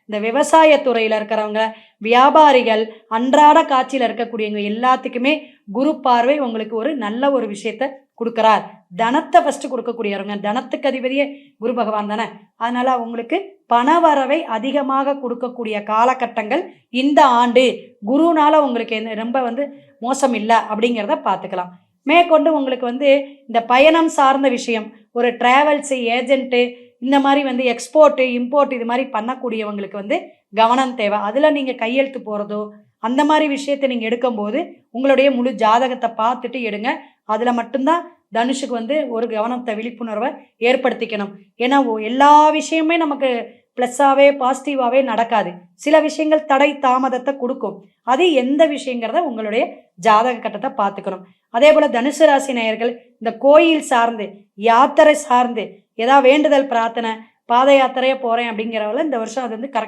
இந்த விவசாயத்துறையில் இருக்கிறவங்க, வியாபாரிகள், அன்றாட காட்சியில் இருக்கக்கூடியவங்க எல்லாத்துக்குமே குரு பார்வை உங்களுக்கு ஒரு நல்ல ஒரு விஷயத்த கொடுக்குறார். தனத்தை ஃபஸ்ட்டு கொடுக்கக்கூடியவங்க, தனத்துக்கு அதிபதியே குரு பகவான் தானே. அதனால அவங்களுக்கு பணவரவை அதிகமாக கொடுக்கக்கூடிய காலகட்டங்கள் இந்த ஆண்டு. குருனால உங்களுக்கு ரொம்ப மோசம் இல்லை அப்படிங்கிறத பார்த்துக்கலாம். மேற்கொண்டு உங்களுக்கு இந்த பயணம் சார்ந்த விஷயம், ஒரு டிராவல்ஸு ஏஜென்ட்டு, இந்த மாதிரி எக்ஸ்போர்ட்டு இம்போர்ட் இது மாதிரி பண்ணக்கூடியவங்களுக்கு கவனம் தேவை. அதில் நீங்கள் கையெழுத்து போகிறதோ அந்த மாதிரி விஷயத்தை நீங்கள் எடுக்கும்போது உங்களுடைய முழு ஜாதகத்தை பார்த்துட்டு எடுங்க. அதில் மட்டும்தான் தனுஷுக்கு ஒரு கவனத்தை விழிப்புணர்வை ஏற்படுத்திக்கணும். ஏன்னா எல்லா விஷயமே நமக்கு ப்ளஸ்ஸாகவே பாசிட்டிவாகவே நடக்காது. சில விஷயங்கள் தடை தாமதத்தை கொடுக்கும். அது எந்த விஷயங்கிறத உங்களுடைய ஜாதக கட்டத்தை பார்த்துக்கணும். அதே போல் தனுசு ராசி நேயர்கள் இந்த கோயில் சார்ந்து, யாத்திரை சார்ந்து, ஏதாவது வேண்டுதல் பிரார்த்தனை, பாத யாத்திரையே போகிறேன் அப்படிங்கிறவங்கள இந்த வருஷம் அது கரெக்ட்